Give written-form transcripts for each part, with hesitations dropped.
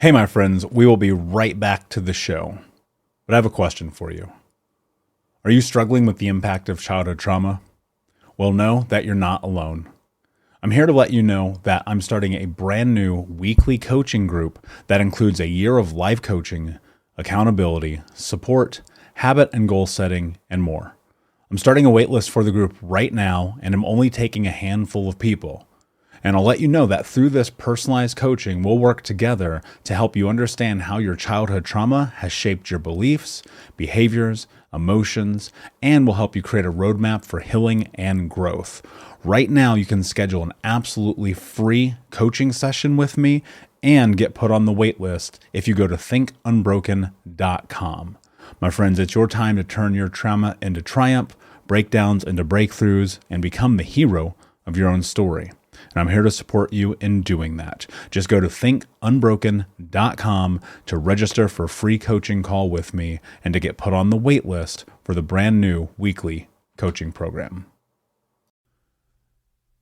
Hey, my friends, we will be right back to the show. But I have a question for you. Are you struggling with the impact of childhood trauma? Well, know that you're not alone. I'm here to let you know that I'm starting a brand new weekly coaching group that includes a year of life coaching, accountability, support, habit and goal setting, and more. I'm starting a waitlist for the group right now, and I'm only taking a handful of people. And I'll let you know that through this personalized coaching, we'll work together to help you understand how your childhood trauma has shaped your beliefs, behaviors, emotions, and will help you create a roadmap for healing and growth. Right now, you can schedule an absolutely free coaching session with me and get put on the wait list if you go to thinkunbroken.com. My friends, it's your time to turn your trauma into triumph, breakdowns into breakthroughs, and become the hero of your own story. And I'm here to support you in doing that. Just go to thinkunbroken.com to register for a free coaching call with me and to get put on the wait list for the brand new weekly coaching program.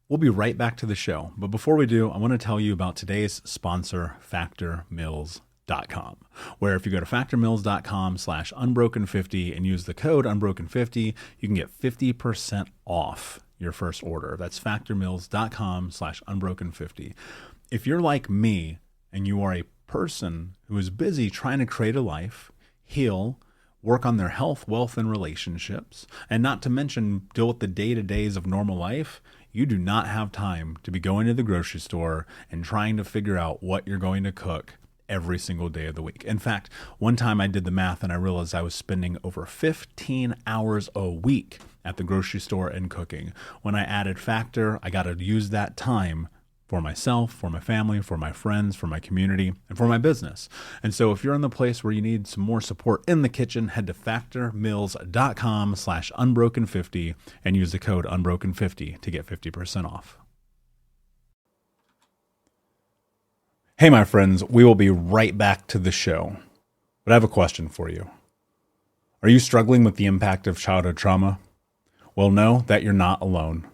We'll be right back to the show. But before we do, I want to tell you about today's sponsor, factormeals.com, where if you go to factormeals.com/unbroken50 and use the code unbroken50, you can get 50% off your first order. That's factormeals.com/unbroken50. If you're like me and you are a person who is busy trying to create a life, heal, work on their health, wealth, and relationships, and not to mention deal with the day-to-days of normal life, you do not have time to be going to the grocery store and trying to figure out what you're going to cook every single day of the week. In fact, one time I did the math and I realized I was spending over 15 hours a week at the grocery store and cooking. When I added Factor, I got to use that time for myself, for my family, for my friends, for my community, and for my business. And so if you're in the place where you need some more support in the kitchen, head to factormeals.com/unbroken50 and use the code unbroken50 to get 50% off. Hey, my friends, we will be right back to the show. But I have a question for you. Are you struggling with the impact of childhood trauma? Well, know that you're not alone.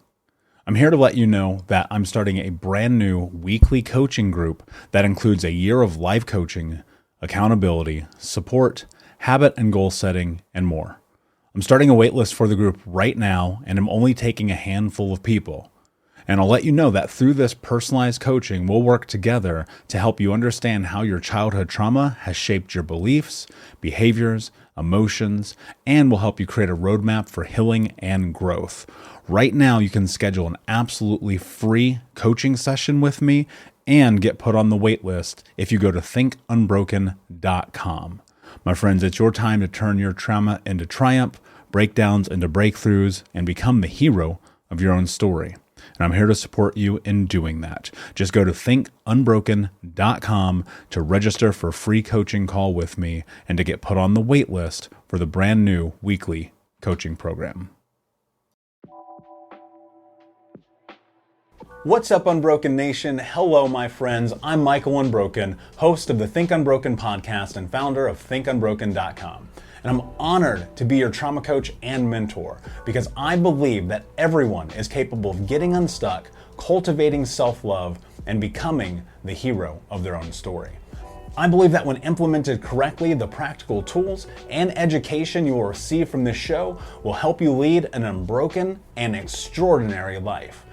I'm here to let you know that I'm starting a brand new weekly coaching group that includes a year of life coaching, accountability, support, habit and goal setting, and more. I'm starting a waitlist for the group right now, and I'm only taking a handful of people. And I'll let you know that through this personalized coaching, we'll work together to help you understand how your childhood trauma has shaped your beliefs, behaviors, emotions, and will help you create a roadmap for healing and growth. Right now, you can schedule an absolutely free coaching session with me and get put on the wait list if you go to thinkunbroken.com. My friends, it's your time to turn your trauma into triumph, breakdowns into breakthroughs, and become the hero of your own story. And I'm here to support you in doing that. Just go to thinkunbroken.com to register for a free coaching call with me and to get put on the wait list for the brand new weekly coaching program. What's up, Unbroken Nation? Hello, my friends. I'm Michael Unbroken, host of the Think Unbroken podcast and founder of thinkunbroken.com. And I'm honored to be your trauma coach and mentor because I believe that everyone is capable of getting unstuck, cultivating self-love, and becoming the hero of their own story. I believe that when implemented correctly, the practical tools and education you will receive from this show will help you lead an unbroken and extraordinary life.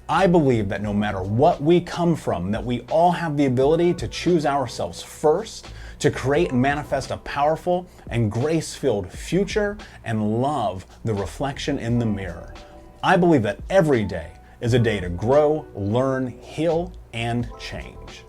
I believe that no matter what we come from, that we all have the ability to choose ourselves first, to create and manifest a powerful and grace-filled future and love the reflection in the mirror. I believe that every day is a day to grow, learn, heal, and change.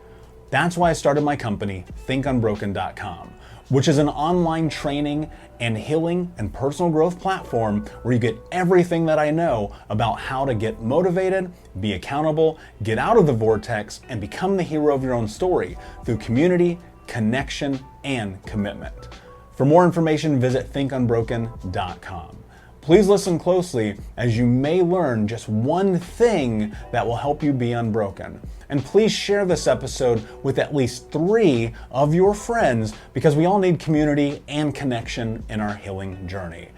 That's why I started my company, thinkunbroken.com, which is an online training and healing and personal growth platform where you get everything that I know about how to get motivated, be accountable, get out of the vortex, and become the hero of your own story through community, connection, and commitment. For more information, visit thinkunbroken.com. Please listen closely as you may learn just one thing that will help you be unbroken. And please share this episode with at least 3 of your friends because we all need community and connection in our healing journey.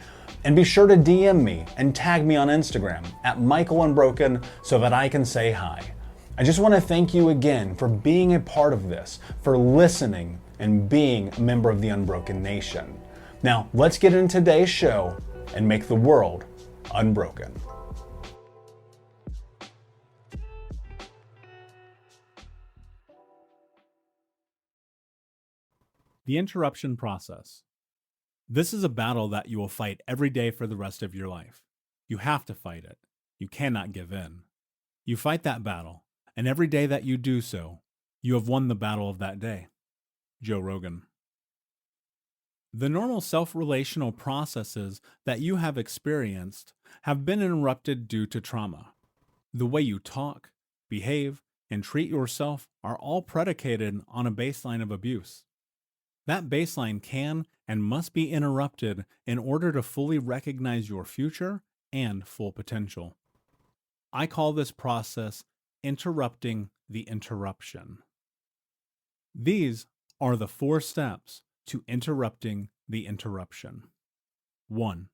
And be sure to DM me and tag me on Instagram at Michael Unbroken so that I can say hi. I just want to thank you again for being a part of this, for listening, and being a member of the Unbroken Nation. Now, let's get into today's show and make the world unbroken. The interruption process. This is a battle that you will fight every day for the rest of your life. You have to fight it. You cannot give in. You fight that battle, and every day that you do so, you have won the battle of that day. Joe Rogan. The normal self-relational processes that you have experienced have been interrupted due to trauma. The way you talk, behave, and treat yourself are all predicated on a baseline of abuse. That baseline can and must be interrupted in order to fully recognize your future and full potential. I call this process interrupting the interruption. These are the 4 steps to interrupting the interruption. 1.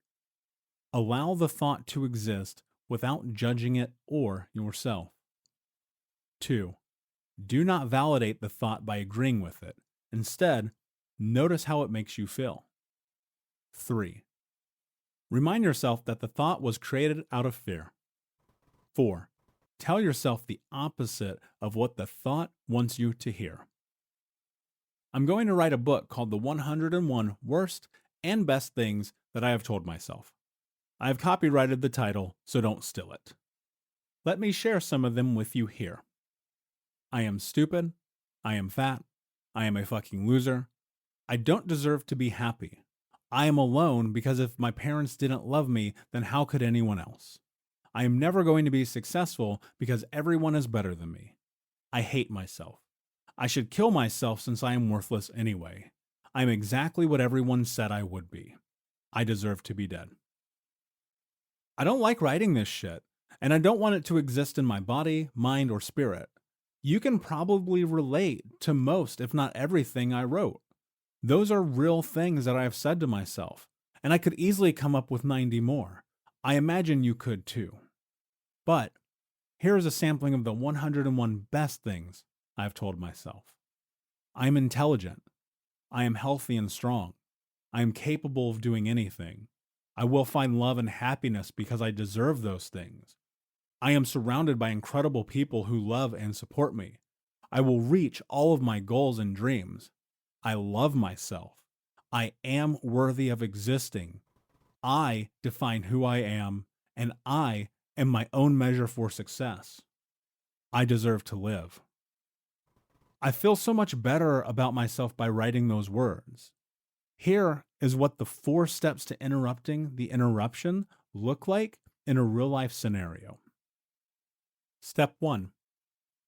Allow the thought to exist without judging it or yourself. 2. Do not validate the thought by agreeing with it. Instead, notice how it makes you feel. 3. Remind yourself that the thought was created out of fear. 4. Tell yourself the opposite of what the thought wants you to hear. I'm going to write a book called The 101 Worst and Best Things That I Have Told Myself. I have copyrighted the title, so don't steal it. Let me share some of them with you here. I am stupid. I am fat. I am a fucking loser. I don't deserve to be happy. I am alone because if my parents didn't love me, then how could anyone else? I am never going to be successful because everyone is better than me. I hate myself. I should kill myself since I am worthless anyway. I am exactly what everyone said I would be. I deserve to be dead. I don't like writing this shit, and I don't want it to exist in my body, mind, or spirit. You can probably relate to most, if not everything I wrote. Those are real things that I have said to myself, and I could easily come up with 90 more. I imagine you could too. But here is a sampling of the 101 best things I've told myself. I am intelligent. I am healthy and strong. I am capable of doing anything. I will find love and happiness because I deserve those things. I am surrounded by incredible people who love and support me. I will reach all of my goals and dreams. I love myself. I am worthy of existing. I define who I am, and I am my own measure for success. I deserve to live. I feel so much better about myself by writing those words. Here is what the 4 steps to interrupting the interruption look like in a real-life scenario. Step 1.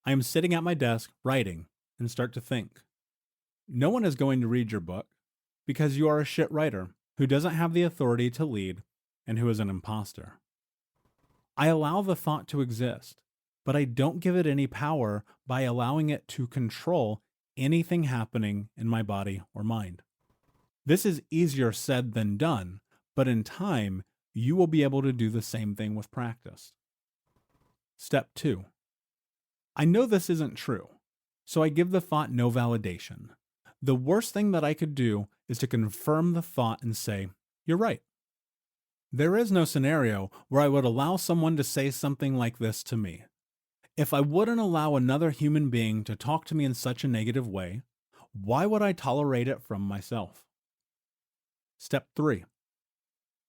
I am sitting at my desk writing and start to think. No one is going to read your book because you are a shit writer who doesn't have the authority to lead and who is an imposter. I allow the thought to exist, but I don't give it any power by allowing it to control anything happening in my body or mind. This is easier said than done, but in time, you will be able to do the same thing with practice. Step 2. I know this isn't true, so I give the thought no validation. The worst thing that I could do is to confirm the thought and say, "You're right." There is no scenario where I would allow someone to say something like this to me. If I wouldn't allow another human being to talk to me in such a negative way, why would I tolerate it from myself? Step 3.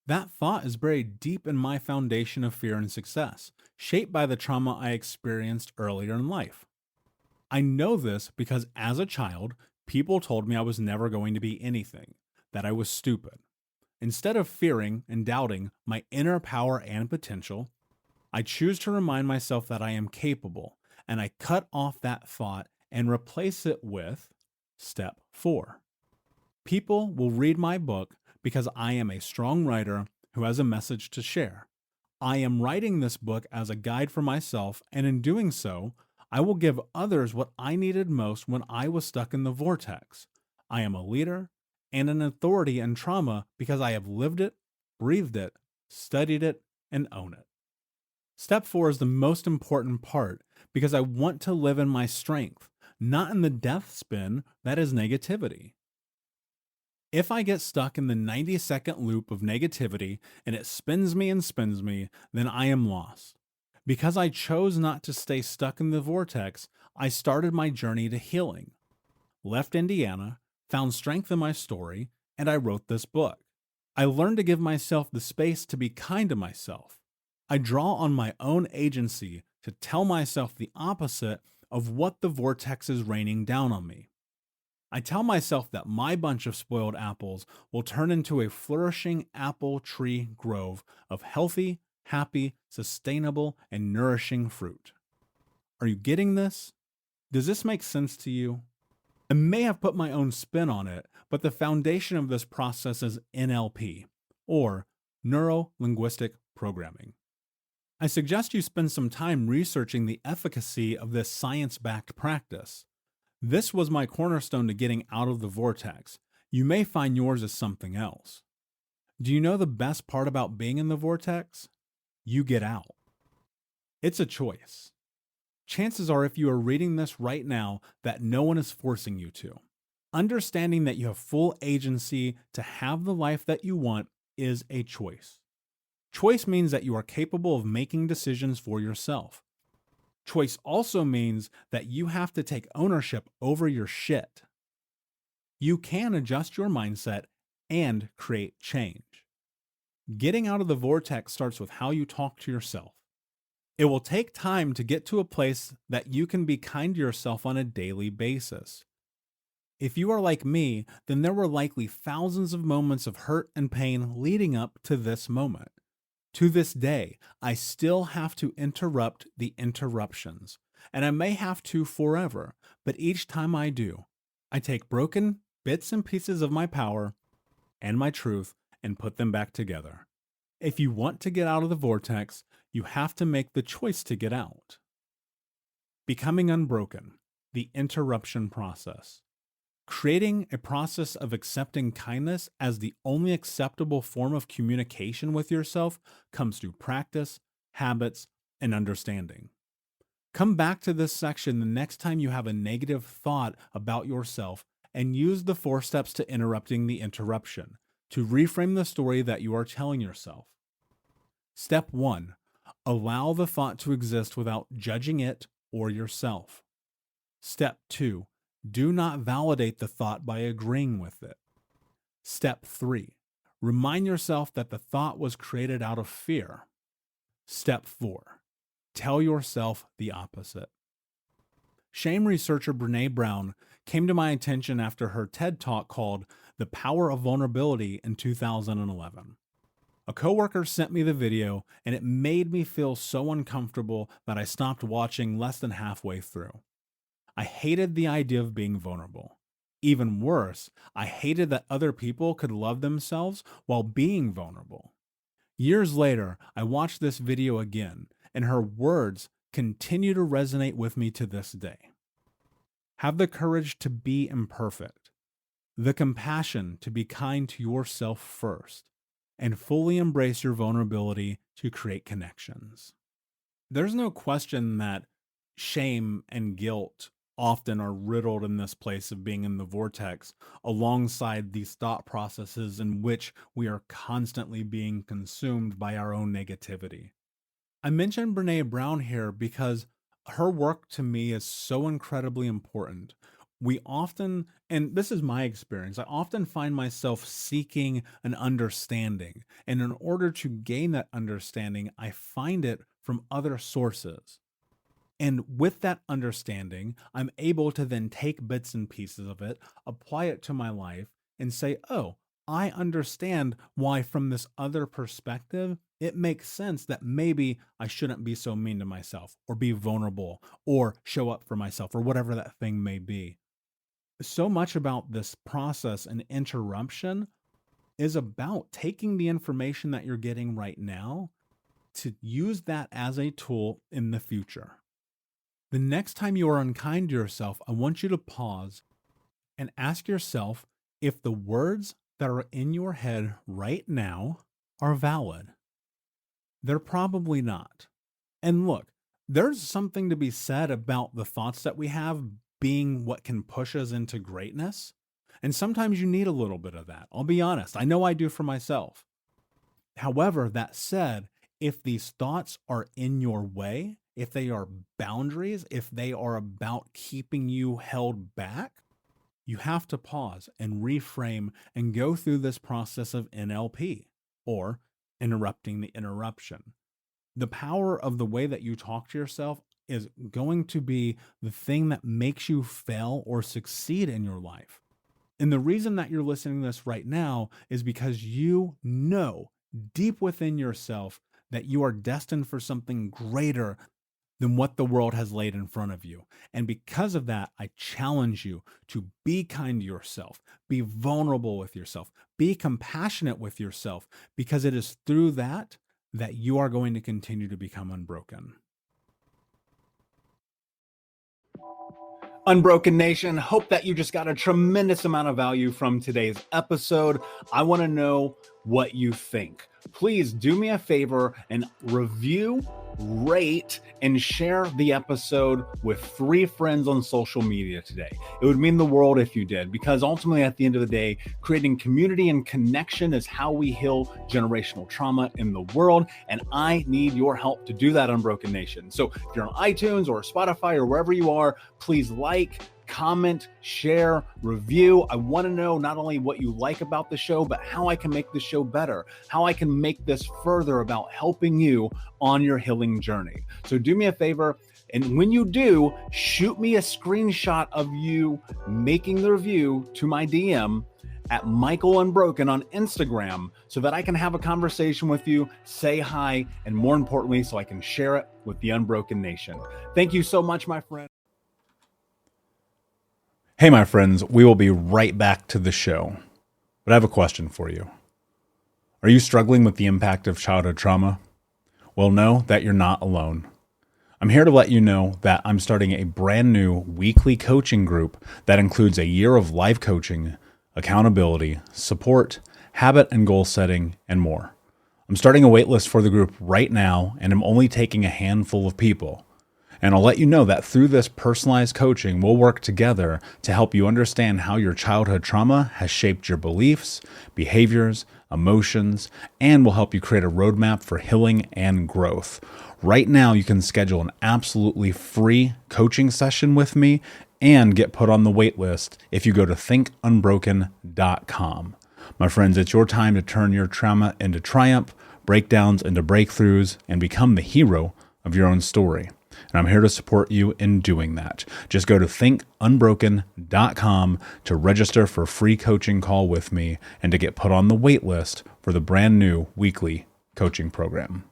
That thought is buried deep in my foundation of fear and success, shaped by the trauma I experienced earlier in life. I know this because as a child, people told me I was never going to be anything, that I was stupid. Instead of fearing and doubting my inner power and potential, I choose to remind myself that I am capable, and I cut off that thought and replace it with step 4. People will read my book because I am a strong writer who has a message to share. I am writing this book as a guide for myself, and in doing so, I will give others what I needed most when I was stuck in the vortex. I am a leader and an authority in trauma because I have lived it, breathed it, studied it, and own it. Step 4 is the most important part because I want to live in my strength, not in the death spin that is negativity. If I get stuck in the 90-second loop of negativity and it spins me, then I am lost. Because I chose not to stay stuck in the vortex, I started my journey to healing, left Indiana, found strength in my story, and I wrote this book. I learned to give myself the space to be kind to myself. I draw on my own agency to tell myself the opposite of what the vortex is raining down on me. I tell myself that my bunch of spoiled apples will turn into a flourishing apple tree grove of healthy, happy, sustainable, and nourishing fruit. Are you getting this? Does this make sense to you? I may have put my own spin on it, but the foundation of this process is NLP, or Neuro Linguistic Programming. I suggest you spend some time researching the efficacy of this science-backed practice. This was my cornerstone to getting out of the vortex. You may find yours is something else. Do you know the best part about being in the vortex? You get out. It's a choice. Chances are, if you are reading this right now, that no one is forcing you to. Understanding that you have full agency to have the life that you want is a choice. Choice means that you are capable of making decisions for yourself. Choice also means that you have to take ownership over your shit. You can adjust your mindset and create change. Getting out of the vortex starts with how you talk to yourself. It will take time to get to a place that you can be kind to yourself on a daily basis. If you are like me, then there were likely thousands of moments of hurt and pain leading up to this moment. To this day, I still have to interrupt the interruptions, and I may have to forever, but each time I do, I take broken bits and pieces of my power and my truth and put them back together. If you want to get out of the vortex, you have to make the choice to get out. Becoming unbroken, the interruption process. Creating a process of accepting kindness as the only acceptable form of communication with yourself comes through practice, habits, and understanding. Come back to this section the next time you have a negative thought about yourself and use the 4 steps to interrupting the interruption to reframe the story that you are telling yourself. Step 1. Allow the thought to exist without judging it or yourself. Step 2. Do not validate the thought by agreeing with it. Step 3. Remind yourself that the thought was created out of fear. Step 4. Tell yourself the opposite. Shame researcher Brené Brown came to my attention after her TED Talk called The Power of Vulnerability in 2011. A coworker sent me the video, and it made me feel so uncomfortable that I stopped watching less than halfway through. I hated the idea of being vulnerable. Even worse, I hated that other people could love themselves while being vulnerable. Years later, I watched this video again, and her words continue to resonate with me to this day. Have the courage to be imperfect, the compassion to be kind to yourself first, and fully embrace your vulnerability to create connections. There's no question that shame and guilt often are riddled in this place of being in the vortex, alongside these thought processes in which we are constantly being consumed by our own negativity. I mentioned Brené Brown here because her work to me is so incredibly important. We often, and this is my experience, I often find myself seeking an understanding. And in order to gain that understanding, I find it from other sources. And with that understanding, I'm able to then take bits and pieces of it, apply it to my life, and say, oh, I understand why from this other perspective, it makes sense that maybe I shouldn't be so mean to myself, or be vulnerable, or show up for myself, or whatever that thing may be. So much about this process and interruption is about taking the information that you're getting right now to use that as a tool in the future. The next time you are unkind to yourself, I want you to pause and ask yourself if the words that are in your head right now are valid. They're probably not. And look, There's something to be said about the thoughts that we have being what can push us into greatness. And sometimes you need a little bit of that. I'll be honest. I know I do for myself. However, that said, if these thoughts are in your way, if they are boundaries, if they are about keeping you held back, you have to pause and reframe and go through this process of NLP, or interrupting the interruption. The power of the way that you talk to yourself is going to be the thing that makes you fail or succeed in your life. And the reason that you're listening to this right now is because you know deep within yourself that you are destined for something greater than what the world has laid in front of you. And because of that, I challenge you to be kind to yourself, be vulnerable with yourself, be compassionate with yourself, because it is through that you are going to continue to become unbroken. Unbroken Nation, hope that you just got a tremendous amount of value from today's episode. I want to know what you think. Please do me a favor and review, rate, and share the episode with 3 friends on social media today. It would mean the world if you did, because ultimately at the end of the day, creating community and connection is how we heal generational trauma in the world. And I need your help to do that, Unbroken Nation. So if you're on iTunes or Spotify or wherever you are, please like, comment, share, review. I want to know not only what you like about the show, but how I can make the show better, how I can make this further about helping you on your healing journey. So do me a favor, and when you do, shoot me a screenshot of you making the review to my DM at Michael Unbroken on Instagram, so that I can have a conversation with you, say hi, and more importantly, so I can share it with the Unbroken Nation. Thank you so much, my friend. Hey, my friends, we will be right back to the show. But I have a question for you. Are you struggling with the impact of childhood trauma? Well, know that you're not alone. I'm here to let you know that I'm starting a brand new weekly coaching group that includes a year of live coaching, accountability, support, habit and goal setting, and more. I'm starting a waitlist for the group right now, and I'm only taking a handful of people. And I'll let you know that through this personalized coaching, we'll work together to help you understand how your childhood trauma has shaped your beliefs, behaviors, emotions, and will help you create a roadmap for healing and growth. Right now, you can schedule an absolutely free coaching session with me and get put on the wait list if you go to thinkunbroken.com. My friends, it's your time to turn your trauma into triumph, breakdowns into breakthroughs, and become the hero of your own story. And I'm here to support you in doing that. Just go to thinkunbroken.com to register for a free coaching call with me and to get put on the wait list for the brand new weekly coaching program.